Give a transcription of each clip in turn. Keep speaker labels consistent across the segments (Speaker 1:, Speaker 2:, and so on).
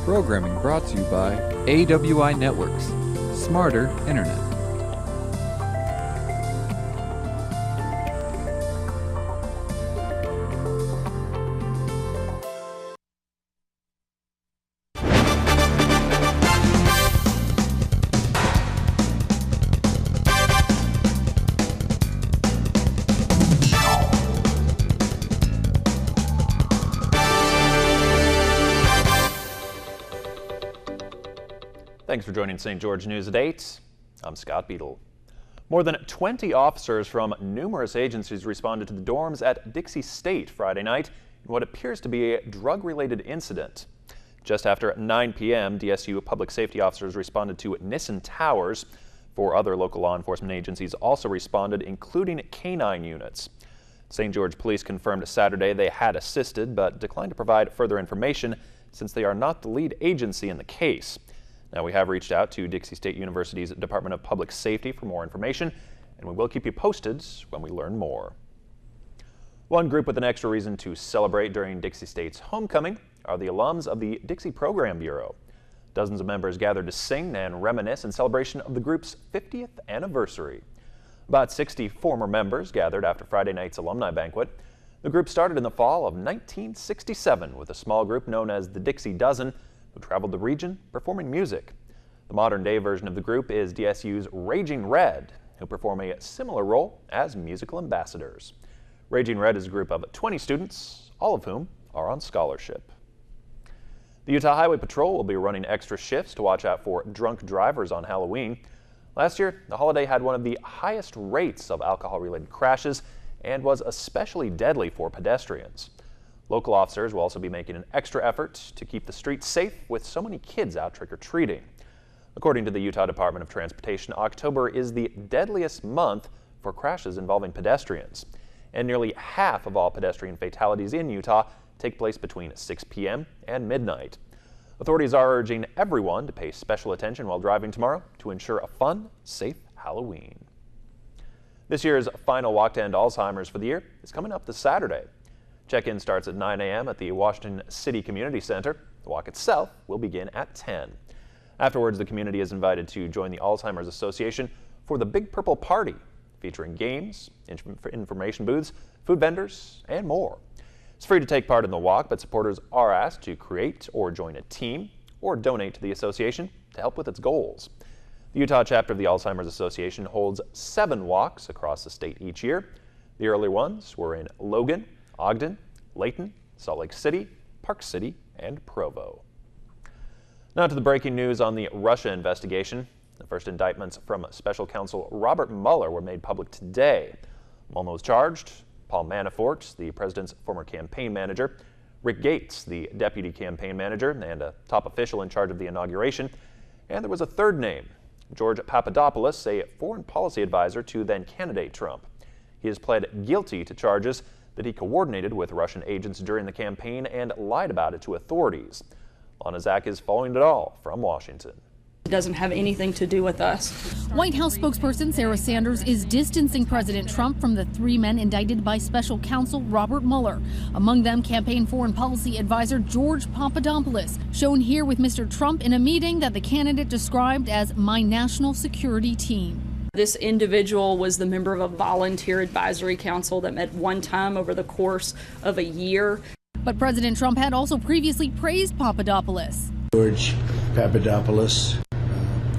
Speaker 1: Programming brought to you by AWI Networks, Smarter Internet.
Speaker 2: Thanks for joining St. George News at 8. I'm Scott Beadle. More than 20 officers from numerous agencies responded to the dorms at Dixie State Friday night in what appears to be a drug-related incident. Just after 9 p.m., DSU public safety officers responded to Nissen Towers. 4 other local law enforcement agencies also responded, including K-9 units. St. George Police confirmed Saturday they had assisted, but declined to provide further information since they are not the lead agency in the case. Now, we have reached out to Dixie State University's Department of Public Safety for more information, and we will keep you posted when we learn more. One group with an extra reason to celebrate during Dixie State's homecoming are the alums of the Dixie Program Bureau. Dozens of members gathered to sing and reminisce in celebration of the group's 50th anniversary. About 60 former members gathered after Friday night's alumni banquet. The group started in the fall of 1967 with a small group known as the Dixie Dozen, who traveled the region performing music. The modern-day version of the group is DSU's Raging Red, who perform a similar role as musical ambassadors. Raging Red is a group of 20 students, all of whom are on scholarship. The Utah Highway Patrol will be running extra shifts to watch out for drunk drivers on Halloween. Last year, the holiday had one of the highest rates of alcohol-related crashes and was especially deadly for pedestrians. Local officers will also be making an extra effort to keep the streets safe with so many kids out trick-or-treating. According to the Utah Department of Transportation, October is the deadliest month for crashes involving pedestrians, and nearly half of all pedestrian fatalities in Utah take place between 6 p.m. and midnight. Authorities are urging everyone to pay special attention while driving tomorrow to ensure a fun, safe Halloween. This year's final walk to end Alzheimer's for the year is coming up this Saturday. Check-in starts at 9 a.m. at the Washington City Community Center. The walk itself will begin at 10. Afterwards, the community is invited to join the Alzheimer's Association for the Big Purple Party, featuring games, information booths, food vendors, and more. It's free to take part in the walk, but supporters are asked to create or join a team or donate to the association to help with its goals. The Utah chapter of the Alzheimer's Association holds 7 walks across the state each year. The early ones were in Logan, Ogden, Layton, Salt Lake City, Park City, and Provo. Now to the breaking news on the Russia investigation. The first indictments from special counsel Robert Mueller were made public today. Among those charged, Paul Manafort, the president's former campaign manager, Rick Gates, the deputy campaign manager and a top official in charge of the inauguration, and there was a third name, George Papadopoulos, a foreign policy advisor to then-candidate Trump. He has pled guilty to charges that he coordinated with Russian agents during the campaign and lied about it to authorities. Lana Zak is following it all from Washington.
Speaker 3: It doesn't have anything to do with us.
Speaker 4: White House spokesperson Sarah Sanders is distancing President Trump from the 3 men indicted by special counsel Robert Mueller. Among them, campaign foreign policy advisor George Papadopoulos, shown here with Mr. Trump in a meeting that the candidate described as my national security team.
Speaker 3: This individual was the member of a volunteer advisory council that met one time over the course of a year.
Speaker 4: But President Trump had also previously praised Papadopoulos.
Speaker 5: George Papadopoulos,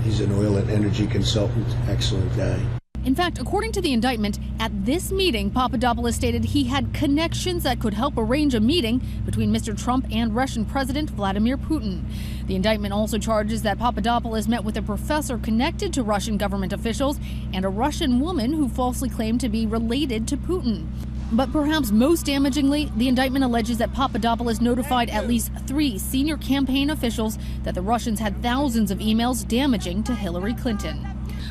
Speaker 5: he's an oil and energy consultant, excellent guy.
Speaker 4: In fact, according to the indictment, at this meeting, Papadopoulos stated he had connections that could help arrange a meeting between Mr. Trump and Russian President Vladimir Putin. The indictment also charges that Papadopoulos met with a professor connected to Russian government officials and a Russian woman who falsely claimed to be related to Putin. But perhaps most damagingly, the indictment alleges that Papadopoulos notified at least 3 senior campaign officials that the Russians had thousands of emails damaging to Hillary Clinton.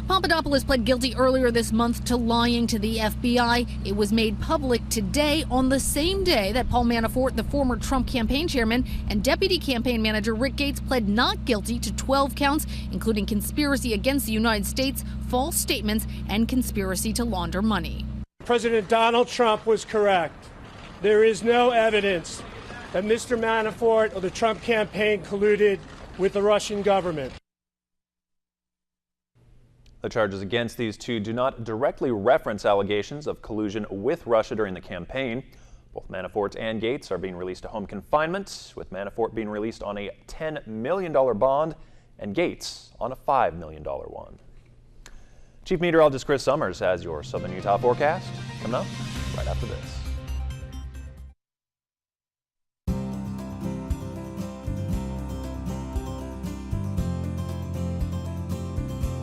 Speaker 4: Papadopoulos pled guilty earlier this month to lying to the FBI. It was made public today, on the same day that Paul Manafort, the former Trump campaign chairman, and deputy campaign manager Rick Gates pled not guilty to 12 counts, including conspiracy against the United States, false statements, and conspiracy to launder money.
Speaker 6: President Donald Trump was correct. There is no evidence that Mr. Manafort or the Trump campaign colluded with the Russian government.
Speaker 2: The charges against these two do not directly reference allegations of collusion with Russia during the campaign. Both Manafort and Gates are being released to home confinement, with Manafort being released on a $10 million bond and Gates on a $5 million one. Chief Meteorologist Chris Summers has your Southern Utah forecast coming up right after this.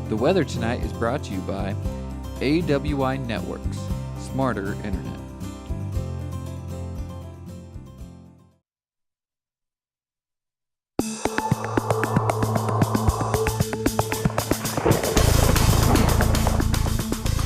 Speaker 1: The weather tonight is brought to you by AWI Networks, Smarter Internet.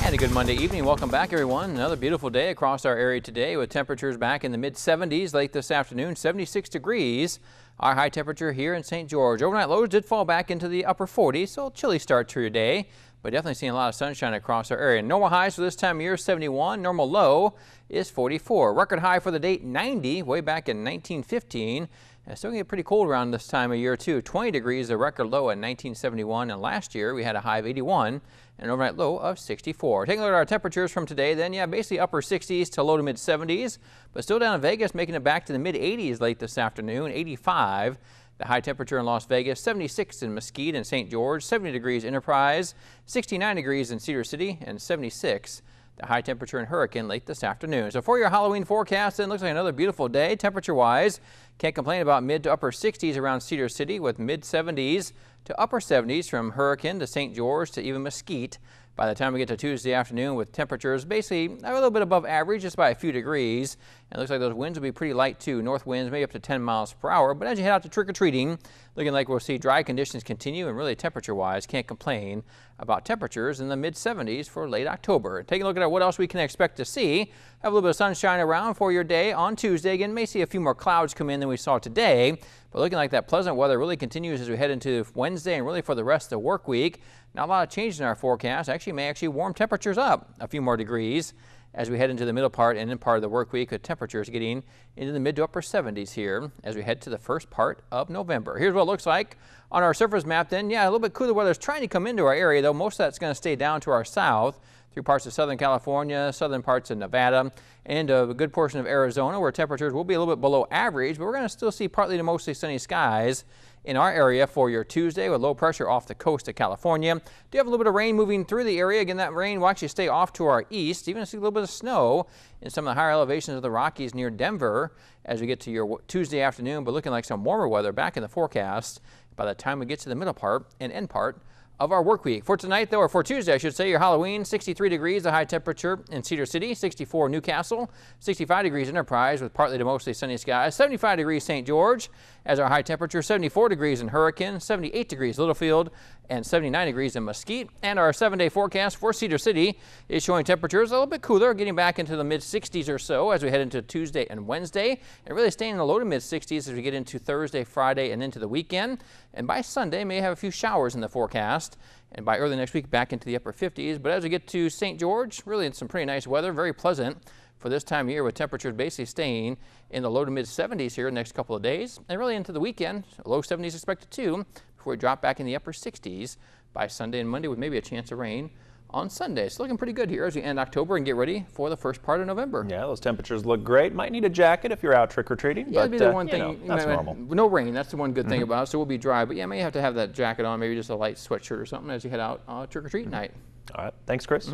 Speaker 7: And a good Monday evening. Welcome back, everyone. Another beautiful day across our area today with temperatures back in the mid-70s late this afternoon, 76 degrees. Our high temperature here in St. George. Overnight lows did fall back into the upper 40s, so a chilly start to your day, but definitely seeing a lot of sunshine across our area. Normal highs for this time of year, 71. Normal low is 44. Record high for the date, 90, way back in 1915. And it's still going to get pretty cold around this time of year, too. 20 degrees, the record low in 1971. And last year, we had a high of 81 and an overnight low of 64. Taking a look at our temperatures from today, then, yeah, basically upper 60s to low to mid 70s, but still down in Vegas, making it back to the mid 80s late this afternoon, 85. The high temperature in Las Vegas, 76 in Mesquite and St. George, 70 degrees Enterprise, 69 degrees in Cedar City, and 76 the high temperature in Hurricane late this afternoon. So for your Halloween forecast, it looks like another beautiful day temperature-wise. Can't complain about mid to upper 60s around Cedar City with mid 70s to upper 70s from Hurricane to St. George to even Mesquite. By the time we get to Tuesday afternoon with temperatures basically a little bit above average, just by a few degrees. And it looks like those winds will be pretty light too. North winds maybe up to 10 miles per hour. But as you head out to trick-or-treating, looking like we'll see dry conditions continue, and really temperature-wise can't complain about temperatures in the mid-70s for late October. Taking a look at what else we can expect to see. Have a little bit of sunshine around for your day on Tuesday. Again, may see a few more clouds come in than we saw today, but looking like that pleasant weather really continues as we head into Wednesday and really for the rest of the work week. Not a lot of change in our forecast. May warm temperatures up a few more degrees as we head into the middle part and in part of the work week, with temperatures getting into the mid to upper 70s here as we head to the first part of November. Here's what it looks like on our surface map then. Yeah, a little bit cooler weather is trying to come into our area, though most of that's going to stay down to our south through parts of Southern California, southern parts of Nevada, and a good portion of Arizona, where temperatures will be a little bit below average, but we're going to still see partly to mostly sunny skies in our area for your Tuesday, with low pressure off the coast of California. Do have a little bit of rain moving through the area. Again, that rain will actually stay off to our east. Even see a little bit of snow in some of the higher elevations of the Rockies near Denver as we get to your Tuesday afternoon, but looking like some warmer weather back in the forecast by the time we get to the middle part and end part of our work week. For tonight, though, or for Tuesday, I should say, your Halloween, 63 degrees, the high temperature in Cedar City, 64 Newcastle, 65 degrees Enterprise with partly to mostly sunny skies, 75 degrees St. George as our high temperature, 74 degrees in Hurricane, 78 degrees Littlefield, and 79 degrees in Mesquite. And our 7-day forecast for Cedar City is showing temperatures a little bit cooler, getting back into the mid 60s or so as we head into Tuesday and Wednesday, and really staying in the low to mid 60s as we get into Thursday, Friday, and into the weekend. And by Sunday, may have a few showers in the forecast, and by early next week, back into the upper 50s. But as we get to St. George, really in some pretty nice weather, very pleasant for this time of year, with temperatures basically staying in the low to mid 70s here the next couple of days, and really into the weekend, low 70s expected too, before we drop back in the upper 60s by Sunday and Monday, with maybe a chance of rain on Sunday. It's looking pretty good here as we end October and get ready for the first part of November.
Speaker 2: Yeah, those temperatures look great. Might need a jacket if you're out trick-or-treating.
Speaker 7: Yeah, that'd be the one thing.
Speaker 2: That's normal.
Speaker 7: No rain, that's the one good thing about it, so we'll be dry. But yeah, may have to have that jacket on, maybe just a light sweatshirt or something as you head out trick-or-treat night.
Speaker 2: All right, thanks, Chris.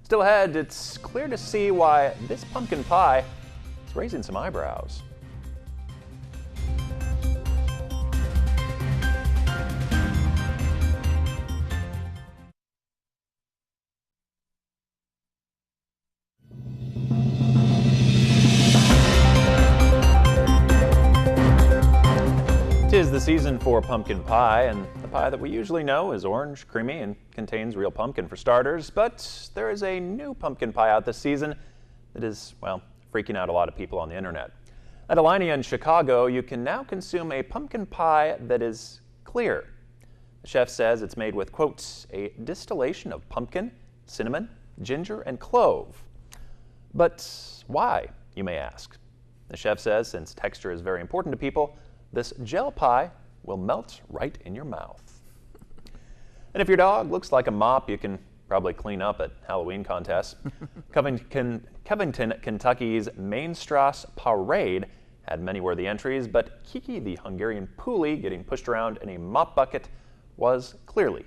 Speaker 2: Still ahead, it's clear to see why this pumpkin pie is raising some eyebrows. Tis the season for pumpkin pie, and the pie that we usually know is orange, creamy, and contains real pumpkin for starters. But there is a new pumpkin pie out this season that is, well, freaking out a lot of people on the internet. At Alinea in Chicago, you can now consume a pumpkin pie that is clear. The chef says it's made with, quote, a distillation of pumpkin, cinnamon, ginger, and clove. But why, you may ask? The chef says since texture is very important to people, this gel pie will melt right in your mouth. And if your dog looks like a mop, you can probably clean up at Halloween contests. Covington, Kentucky's Mainstrasse Parade had many worthy entries, but Kiki, the Hungarian Puli, getting pushed around in a mop bucket was clearly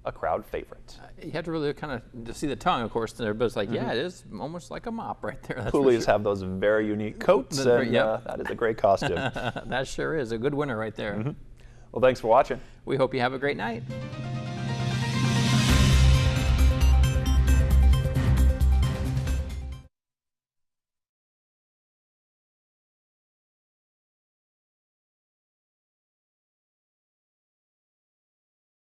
Speaker 2: a crowd favorite.
Speaker 7: You have to really kind of see the tongue, of course, there, but it's like, yeah, it is almost like a mop right there. That's
Speaker 2: Pulis
Speaker 7: for sure.
Speaker 2: have those very unique coats, and that is a great costume.
Speaker 7: That sure is a good winner right there.
Speaker 2: Well, thanks for watching.
Speaker 7: We hope you have a great night.